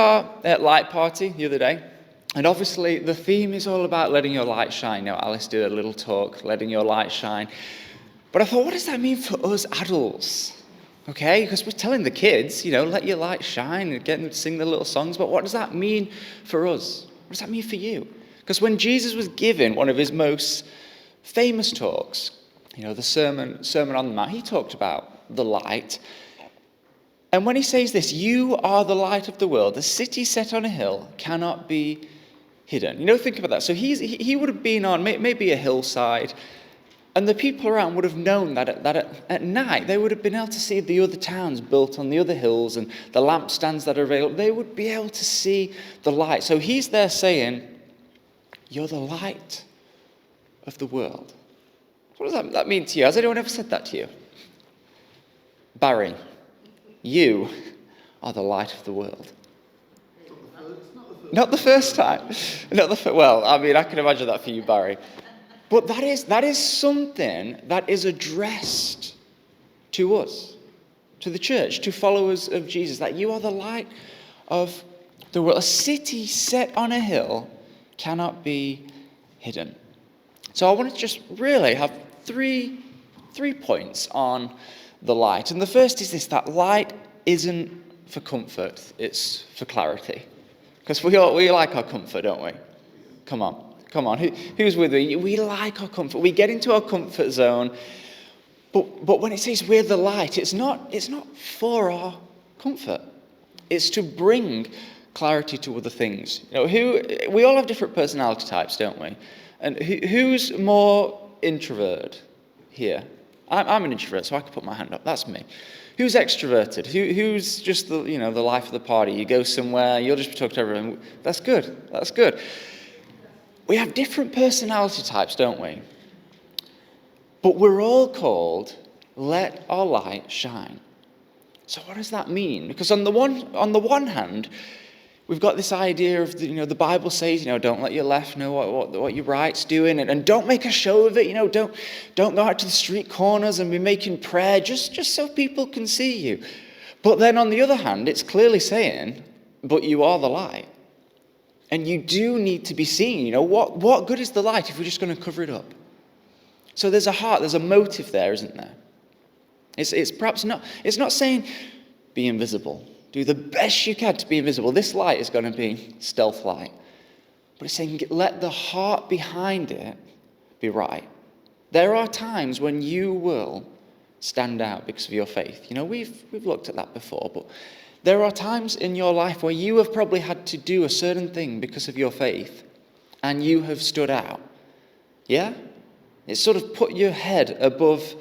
Our light party the other day, and obviously the theme is all about letting your light shine. You know, Alice did a little talk, letting your light shine. But I thought, what does that mean for us adults? Okay, because we're telling the kids, let your light shine and getting them to sing the little songs. But what does that mean for us? What does that mean for you? Because when Jesus was giving one of his most famous talks, the Sermon on the Mount, he talked about the light. And when he says this, you are the light of the world, a city set on a hill cannot be hidden. Think about that. So he would have been on maybe a hillside, and the people around would have known that at night they would have been able to see the other towns built on the other hills and the lampstands that are available. They would be able to see the light. So he's there saying, you're the light of the world. What does that mean to you? Has anyone ever said that to you? Barry, you are the light of the world. Not the first time. Well, I can imagine that for you, Barry. But that is something that is addressed to us, to the church, to followers of Jesus, that you are the light of the world. A city set on a hill cannot be hidden. So I want to just really have three points on the light. And the first is this, that light isn't for comfort, it's for clarity. Because we like our comfort, don't we? Come on. Who's with me? We like our comfort. We get into our comfort zone. But when it says we're the light, it's not for our comfort. It's to bring clarity to other things. We all have different personality types, don't we? And who's more introverted here? I'm an introvert, so I can put my hand up. That's me. Who's extroverted? Who's just the life of the party? You go somewhere, you'll just talk to everyone. That's good. We have different personality types, don't we? But we're all called, let our light shine. So what does that mean? Because on the one hand, we've got this idea of the Bible says, don't let your left know what your right's doing, and don't make a show of it. Don't go out to the street corners and be making prayer just so people can see you. But then on the other hand, it's clearly saying, but you are the light. And you do need to be seen. What good is the light if we're just going to cover it up? So there's a heart, there's a motive there, isn't there? It's perhaps not. It's not saying be invisible. Do the best you can to be invisible. This light is going to be stealth light. But it's saying let the heart behind it be right. There are times when you will stand out because of your faith. We've looked at that before, but there are times in your life where you have probably had to do a certain thing because of your faith, and you have stood out. Yeah? It's sort of put your head above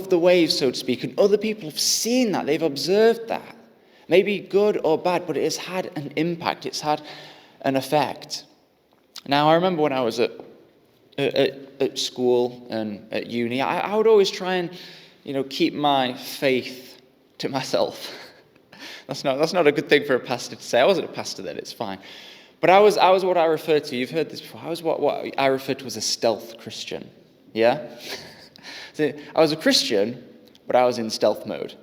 the waves, so to speak, and other people have seen that. They've observed that. Maybe good or bad, but it has had an impact. It's had an effect. Now, I remember when I was at school and at uni, I would always try and, keep my faith to myself. That's not a good thing for a pastor to say. I wasn't a pastor then, it's fine. But I was what I refer to, you've heard this before, I was what I refer to as a stealth Christian. Yeah? So I was a Christian, but I was in stealth mode.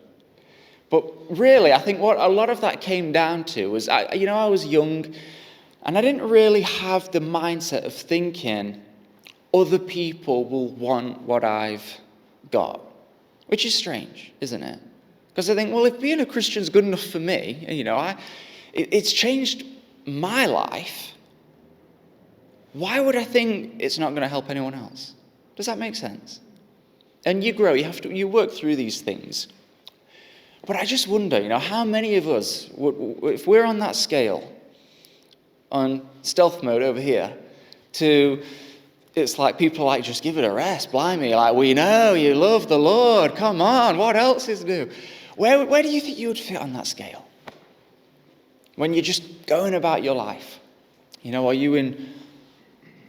But really, I think what a lot of that came down to was, I was young, and I didn't really have the mindset of thinking other people will want what I've got, which is strange, isn't it? Because I think, well, if being a Christian is good enough for me, it's changed my life, why would I think it's not going to help anyone else? Does that make sense? And you grow, you work through these things. But I just wonder, how many of us, if we're on that scale, on stealth mode over here, it's like people are like, just give it a rest, blimey, like, we know you love the Lord, come on, what else is new? Where do you think you would fit on that scale? When you're just going about your life? Are you in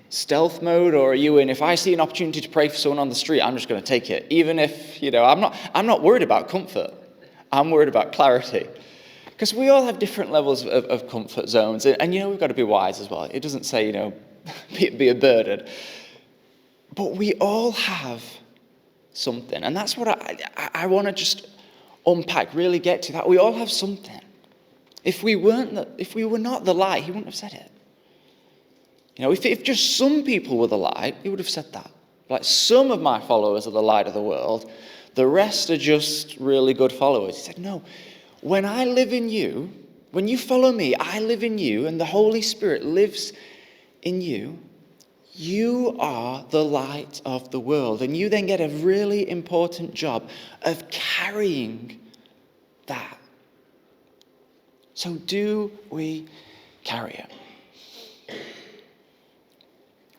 stealth mode, or are you in, if I see an opportunity to pray for someone on the street, I'm just going to take it. Even if, I'm not worried about comfort. I'm worried about clarity. Because we all have different levels of comfort zones. And we've got to be wise as well. It doesn't say, be a burden. But we all have something. And that's what I want to just unpack, really get to that. We all have something. If we were not the light, he wouldn't have said it. If just some people were the light, he would have said that. Like, some of my followers are the light of the world, the rest are just really good followers. He said, no, when I live in you, when you follow me, I live in you, and the Holy Spirit lives in you, you are the light of the world. And you then get a really important job of carrying that. So do we carry it?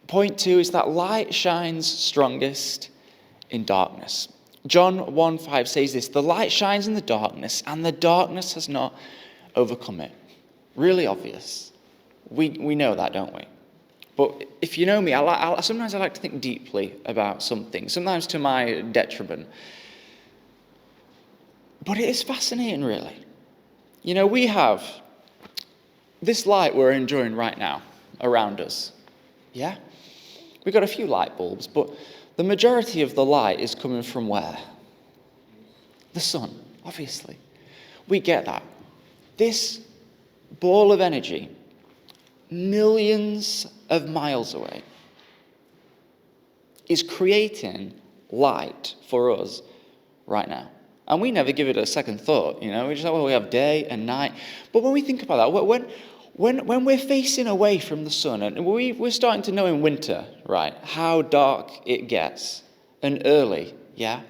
Point 2 is that light shines strongest in darkness. John 1:5 says this, the light shines in the darkness, and the darkness has not overcome it. Really obvious. We know that, don't we? But if you know me, sometimes I like to think deeply about something, sometimes to my detriment. But it is fascinating, really. We have this light we're enjoying right now around us. Yeah? We've got a few light bulbs, but the majority of the light is coming from where? The sun, obviously. We get that. This ball of energy, millions of miles away, is creating light for us right now. And we never give it a second thought, We just we have day and night. But when we think about that, when we're facing away from the sun, and we're starting to know in winter, right, how dark it gets, and early, yeah?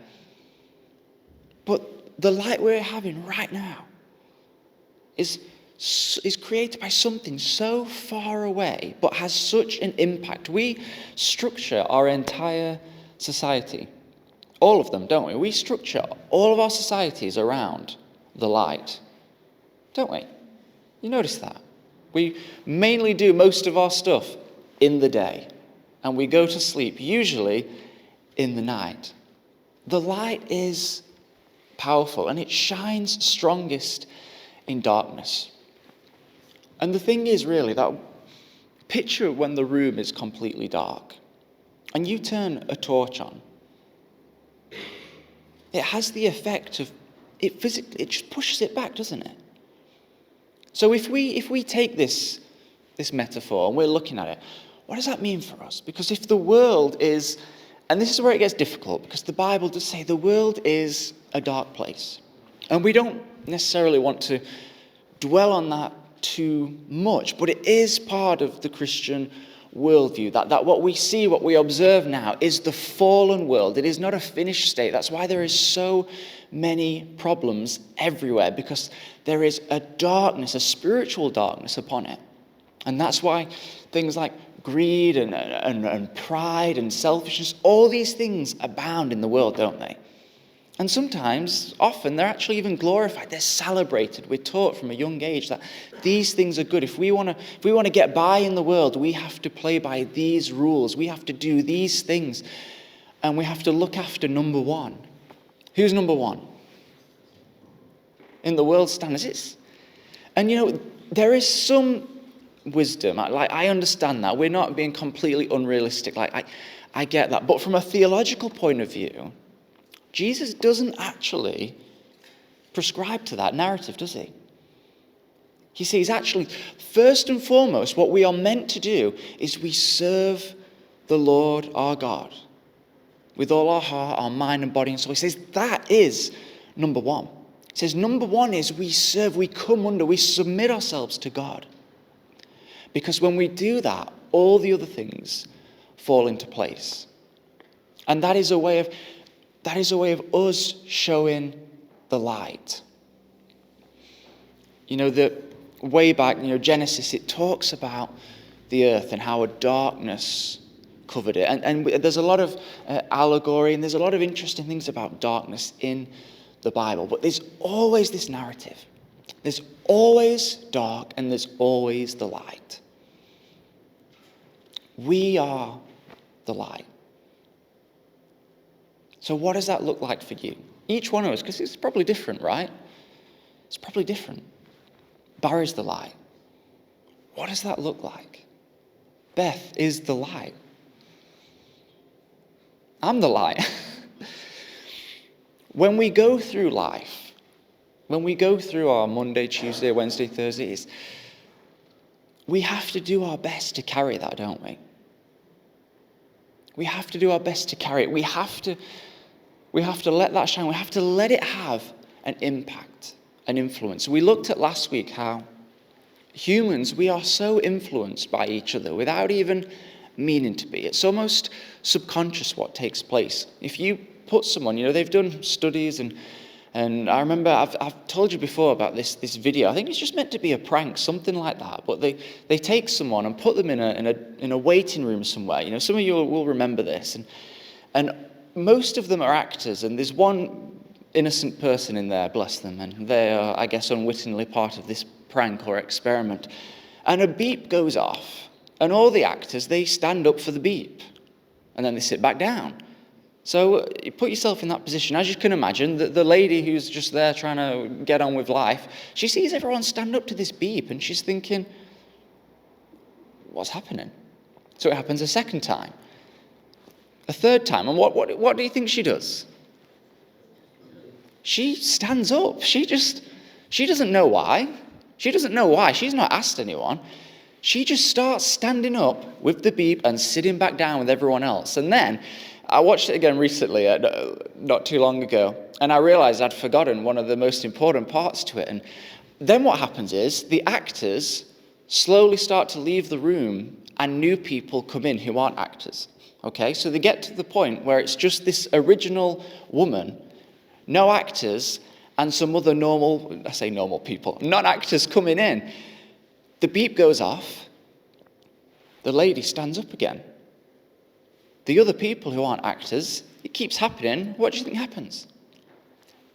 But the light we're having right now is created by something so far away, but has such an impact. We structure our entire society. All of them, don't we? We structure all of our societies around the light, don't we? You notice that? We mainly do most of our stuff in the day, and we go to sleep usually in the night. The light is powerful, and it shines strongest in darkness. And the thing is really that picture when the room is completely dark, and you turn a torch on. It has the effect of, it just pushes it back, doesn't it? So if we take this metaphor and we're looking at it, what does that mean for us? Because if the world is, and this is where it gets difficult, because the Bible does say the world is a dark place. And we don't necessarily want to dwell on that too much, but it is part of the Christian worldview, that what we see, what we observe now is the fallen world. It is not a finished state. That's why there is so many problems everywhere, because there is a darkness, a spiritual darkness upon it. And that's why things like greed and pride and selfishness, all these things abound in the world, don't they? And sometimes, often, they're actually even glorified. They're celebrated. We're taught from a young age that these things are good. If we want to get by in the world, we have to play by these rules. We have to do these things. And we have to look after number one. Who's number one? In the world standards. And there is some wisdom. I understand that. We're not being completely unrealistic. I get that. But from a theological point of view, Jesus doesn't actually prescribe to that narrative, does he? He says, actually, first and foremost, what we are meant to do is we serve the Lord our God with all our heart, our mind, and body and soul. He says that is number one. He says number one is we serve, we come under, we submit ourselves to God. Because when we do that, all the other things fall into place. And that is a way of us showing the light. The way back, Genesis, it talks about the earth and how a darkness covered it. And there's a lot of allegory, and there's a lot of interesting things about darkness in the Bible. But there's always this narrative. There's always dark, and there's always the light. We are the light. So what does that look like for you? Each one of us, because it's probably different, right? It's probably different. Barry's the light. What does that look like? Beth is the light. I'm the light. When we go through life, when we go through our Monday, Tuesday, Wednesday, Thursdays, we have to do our best to carry that, don't we? We have to do our best to carry it. We have to let that shine. We have to let it have an impact, an influence. We looked at last week how humans, we are so influenced by each other without even meaning to be. It's almost subconscious what takes place. If you put someone, they've done studies and I remember I've told you before about this video. I think it's just meant to be a prank, something like that. But they take someone and put them in a waiting room somewhere. Some of you will remember this. And most of them are actors, and there's one innocent person in there, bless them, and they are, I guess, unwittingly part of this prank or experiment. And a beep goes off, and all the actors, they stand up for the beep, and then they sit back down. So you put yourself in that position. As you can imagine, the lady who's just there trying to get on with life, she sees everyone stand up to this beep, and she's thinking, what's happening? So it happens a second time, a third time, and what do you think she does? She stands up. She doesn't know why. She doesn't know why. She's not asked anyone. She just starts standing up with the beep and sitting back down with everyone else. And then I watched it again recently, not too long ago, and I realized I'd forgotten one of the most important parts to it. And then what happens is the actors slowly start to leave the room and new people come in who aren't actors. Okay, so they get to the point where it's just this original woman, no actors, and some other normal people, non-actors coming in. The beep goes off. The lady stands up again. The other people who aren't actors, it keeps happening. What do you think happens?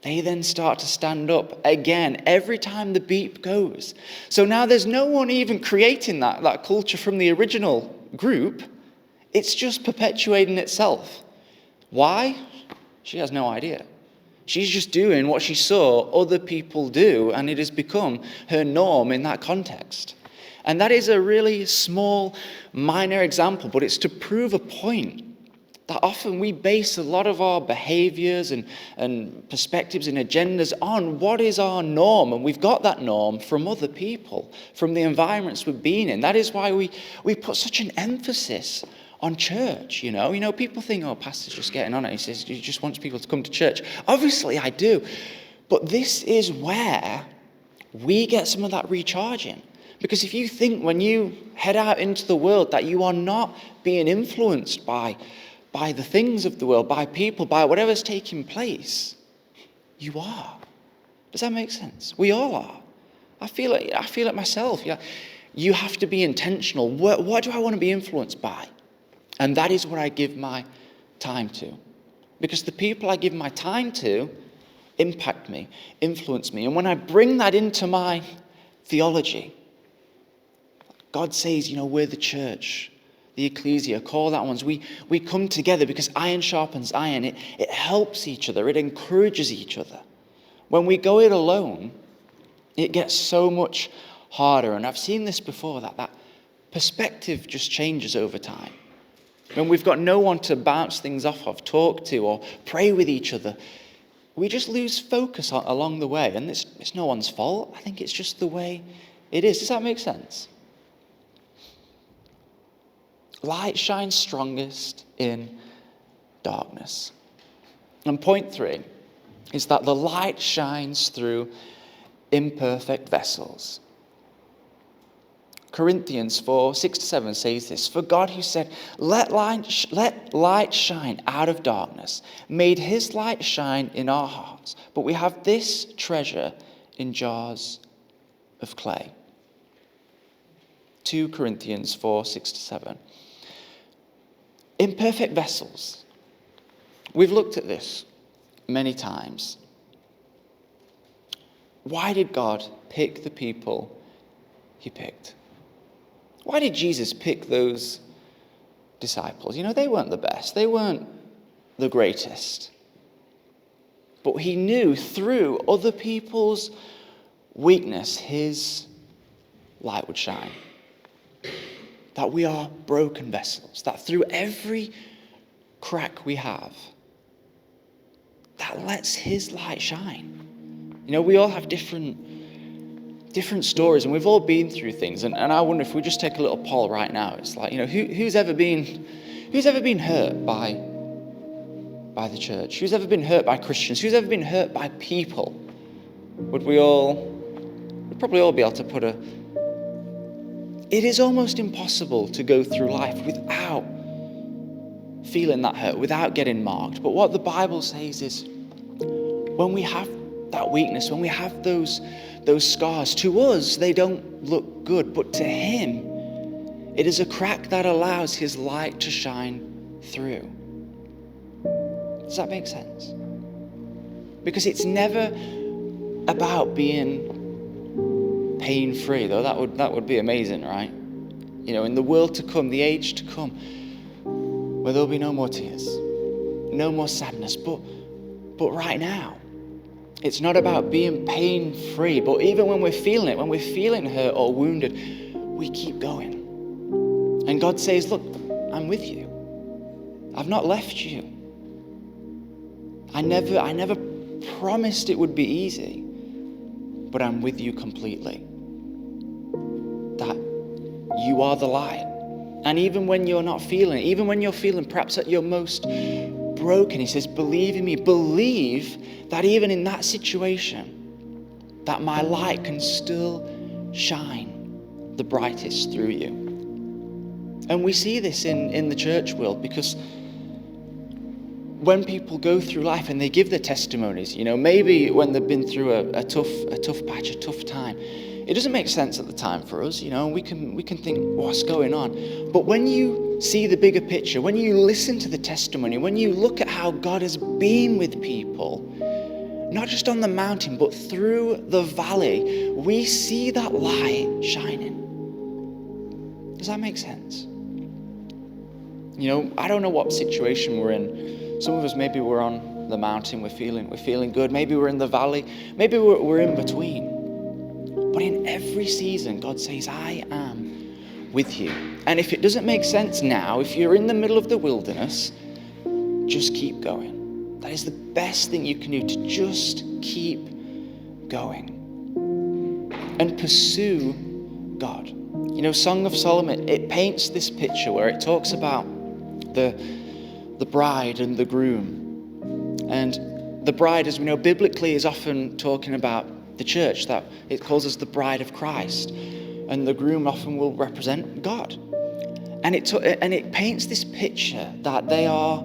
They then start to stand up again every time the beep goes. So now there's no one even creating that culture from the original group. It's just perpetuating itself. Why? She has no idea. She's just doing what she saw other people do, and it has become her norm in that context. And that is a really small, minor example, but it's to prove a point that often we base a lot of our behaviors and perspectives and agendas on what is our norm, and we've got that norm from other people, from the environments we've been in. That is why we put such an emphasis on church, people think, oh, pastor's just getting on it. He says he just wants people to come to church. Obviously, I do. But this is where we get some of that recharging. Because if you think when you head out into the world that you are not being influenced by the things of the world, by people, by whatever's taking place, you are. Does that make sense? We all are. I feel it myself. Yeah. You have to be intentional. What do I want to be influenced by? And that is what I give my time to. Because the people I give my time to impact me, influence me. And when I bring that into my theology, God says, we're the church, the ecclesia, call that ones. We come together because iron sharpens iron. It helps each other. It encourages each other. When we go it alone, it gets so much harder. And I've seen this before, that perspective just changes over time. When we've got no one to bounce things off of, talk to, or pray with each other, we just lose focus along the way. And it's no one's fault. I think it's just the way it is. Does that make sense? Light shines strongest in darkness. And point 3 is that the light shines through imperfect vessels. Corinthians 4:6-7 says this, "For God who said, let light shine out of darkness, made his light shine in our hearts. But we have this treasure in jars of clay." 2 Corinthians 4:6-7. Imperfect vessels. We've looked at this many times. Why did God pick the people he picked? Why did Jesus pick those disciples? They weren't the best. They weren't the greatest. But he knew through other people's weakness, his light would shine. That we are broken vessels. That through every crack we have, that lets his light shine. We all have different stories, and we've all been through things. And I wonder if we just take a little poll right now. It's like, who's ever been hurt by the church? Who's ever been hurt by Christians? Who's ever been hurt by people? We'd probably all be able to put it is almost impossible to go through life without feeling that hurt, without getting marked. But what the Bible says is, when we have that weakness, when we have those scars, to us, they don't look good, but to him, it is a crack that allows his light to shine through. Does that make sense? Because it's never about being pain-free, though that would be amazing, right? In the world to come, the age to come, where there'll be no more tears, no more sadness, but right now, it's not about being pain-free, but even when we're feeling hurt or wounded, we keep going. And God says, look, I'm with you. I've not left you. I never promised it would be easy, but I'm with you completely. That you are the light. And even when you're not feeling it, even when you're feeling perhaps at your most broken, he says, believe in me. Believe that even in that situation, that my light can still shine the brightest through you. And we see this in the church world, because when people go through life and they give their testimonies, maybe when they've been through a tough patch, a tough time, it doesn't make sense at the time for us, we can think, what's going on? But when you see the bigger picture, when you listen to the testimony, when you look at how God has been with people, not just on the mountain, but through the valley, we see that light shining. Does that make sense? I don't know what situation we're in. Some of us, maybe we're on the mountain, we're feeling good. Maybe we're in the valley. Maybe we're in between. But in every season, God says, I am with you. And if it doesn't make sense now, if you're in the middle of the wilderness, just keep going. That is the best thing you can do, to just keep going and pursue God. Song of Solomon, it paints this picture where it talks about the bride and the groom. And the bride, as we know, biblically is often talking about the church, that it calls us the bride of Christ. And the groom often will represent God. And it paints this picture that they are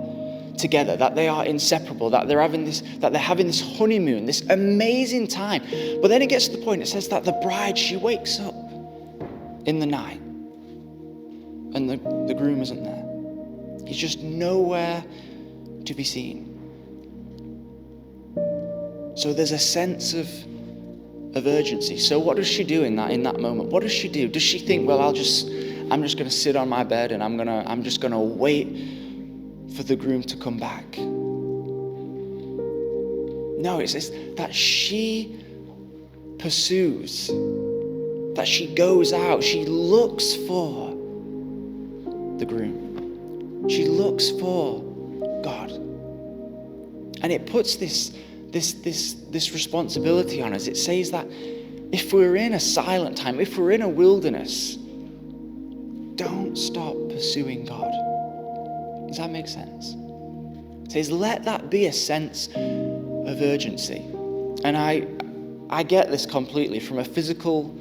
together, that they are inseparable, that they're having this honeymoon, this amazing time. But then it gets to the point, it says that the bride, she wakes up in the night and the groom isn't there. He's just nowhere to be seen. So there's a sense of urgency. So what does she do in that moment? What does she do? Does she think, well, I'm just going to sit on my bed and I'm just going to wait for the groom to come back? No, it says that she pursues, that she goes out, she looks for the groom. She looks for God. And it puts this responsibility on us. It says that if we're in a silent time, if we're in a wilderness, don't stop pursuing God. Does that make sense? It says, let that be a sense of urgency. And I get this completely from a physical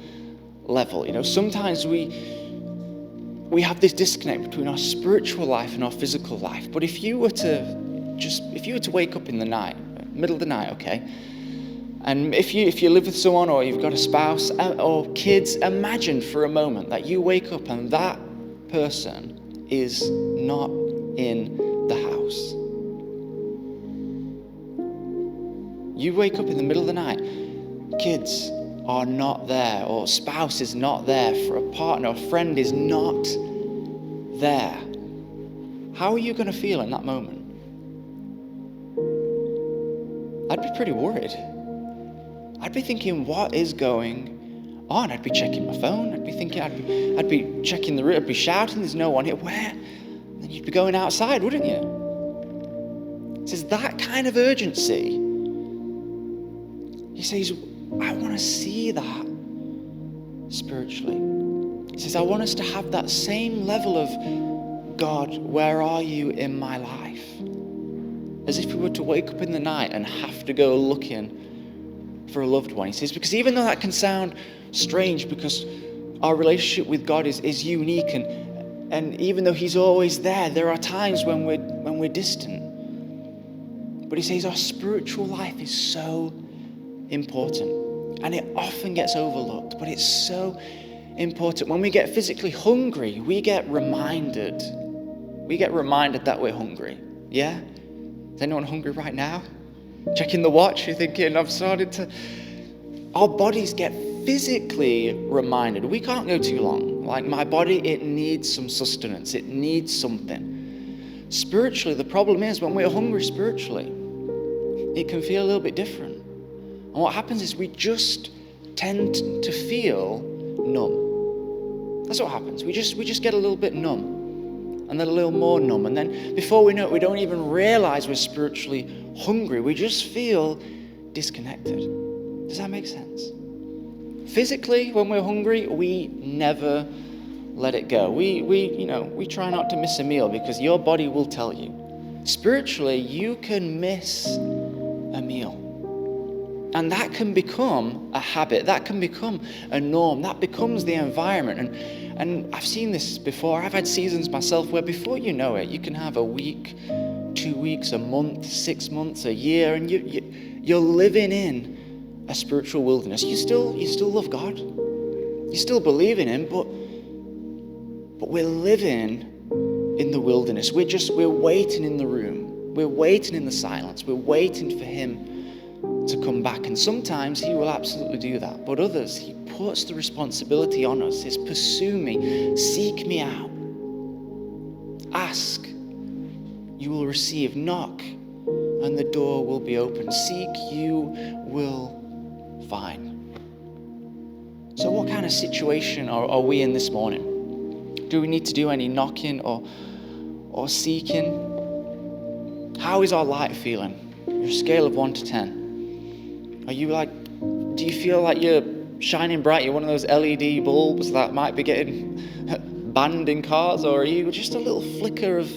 level. Sometimes we have this disconnect between our spiritual life and our physical life. But if you were to wake up in the night, middle of the night, okay, and if you live with someone or you've got a spouse or kids, imagine for a moment that you wake up and that person is not in the house. You wake up in the middle of the night, kids are not there, or spouse is not there, for a partner or friend is not there. How are you going to feel in that moment? I'd be pretty worried. I'd be thinking, what is going on? I'd be checking my phone. I'd be thinking, I'd be checking the room. I'd be shouting, there's no one here. Where? Then you'd be going outside, wouldn't you? It says that kind of urgency. He says, I want to see that spiritually. He says, I want us to have that same level of, God, where are you in my life? As if we were to wake up in the night and have to go looking for a loved one. He says, because even though that can sound strange, because our relationship with God is unique, and even though he's always there are times when we're distant. But he says our spiritual life is so important, and it often gets overlooked, but it's so important. When we get physically hungry, we get reminded that we're hungry. Yeah? Is anyone hungry right now? Checking the watch, you're thinking, I've started to... Our bodies get physically reminded. We can't go too long. Like my body, it needs some sustenance. It needs something. Spiritually, the problem is when we're hungry spiritually, it can feel a little bit different. And what happens is we just tend to feel numb. That's what happens. We just get a little bit numb. And then a little more numb. And then before we know it, we don't even realize we're spiritually hungry. We just feel disconnected. Does that make sense? Physically, when we're hungry, we never let it go. We try not to miss a meal because your body will tell you. Spiritually, you can miss a meal. And that can become a habit. That can become a norm. That becomes the environment. And I've seen this before. I've had seasons myself where before you know it, you can have a week, 2 weeks, a month, 6 months, a year, and you're living in a spiritual wilderness. You still love God. You still believe in him, but we're living in the wilderness. We're waiting in the room. We're waiting in the silence. We're waiting for him to come back. And sometimes he will absolutely do that. But others, he puts the responsibility on us. It's pursue me, seek me out. Ask, you will receive. Knock, and the door will be open. Seek, you will find. So what kind of situation are we in this morning? Do we need to do any knocking or seeking? How is our light feeling? Your scale of 1 to 10. Are you do you feel like you're shining bright? You're one of those LED bulbs that might be getting banned in cars? Or are you just a little flicker of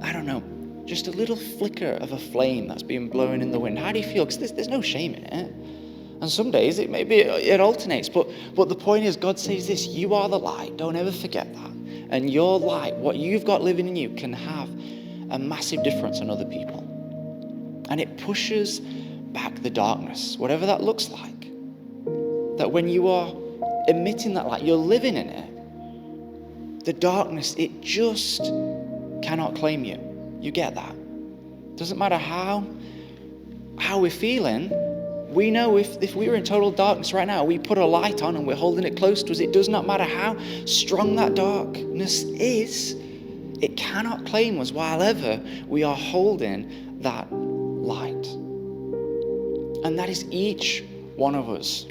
I don't know, just a little flicker of a flame that's being blown in the wind? How do you feel? Because there's no shame in it. And some days it alternates. But the point is, God says this, you are the light. Don't ever forget that. And your light, what you've got living in you, can have a massive difference on other people. And it pushes back the darkness, whatever that looks like. That when you are emitting that light, you're living in it. The darkness, it just cannot claim you. You get that? Doesn't matter how we're feeling. We know if we were in total darkness right now, we put a light on and we're holding it close to us. It does not matter how strong that darkness is. It cannot claim us while ever we are holding that light. And that is each one of us.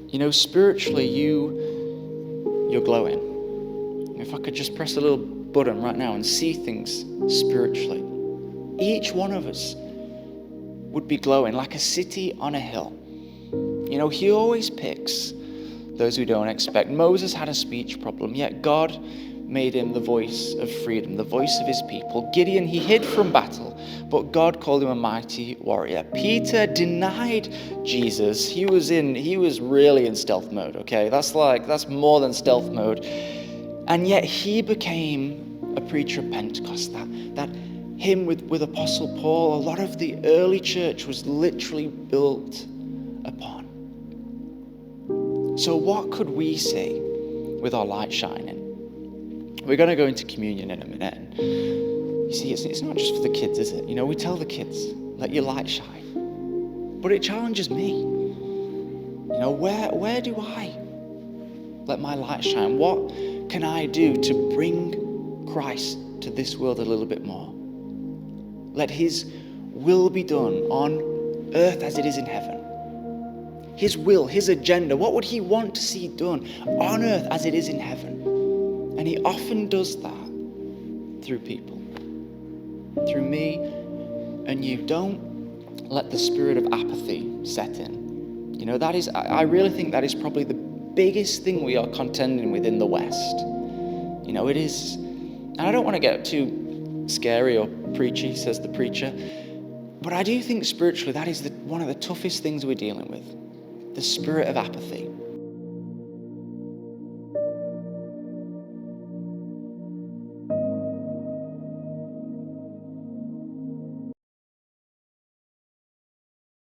You know, spiritually, you're glowing. If I could just press a little button right now and see things spiritually, each one of us would be glowing like a city on a hill. You know, he always picks those who don't expect. Moses had a speech problem, yet God made him the voice of freedom, the voice of his people. Gideon, he hid from battle, but God called him a mighty warrior. Peter denied Jesus. He was really in stealth mode, okay? That's more than stealth mode. And yet he became a preacher of Pentecost. That him with Apostle Paul, a lot of the early church was literally built upon. So what could we say with our light shining? We're going to go into communion in a minute. And you see, it's not just for the kids, is it? You know, we tell the kids, let your light shine. But it challenges me. You know, where do I let my light shine? What can I do to bring Christ to this world a little bit more? Let his will be done on earth as it is in heaven. His will, his agenda, what would he want to see done on earth as it is in heaven? And he often does that through people, through me and you. Don't let the spirit of apathy set in. You know, that is, I really think that is probably the biggest thing we are contending with in the West. You know, it is, and I don't want to get too scary or preachy, says the preacher, but I do think spiritually that is one of the toughest things we're dealing with, the spirit of apathy.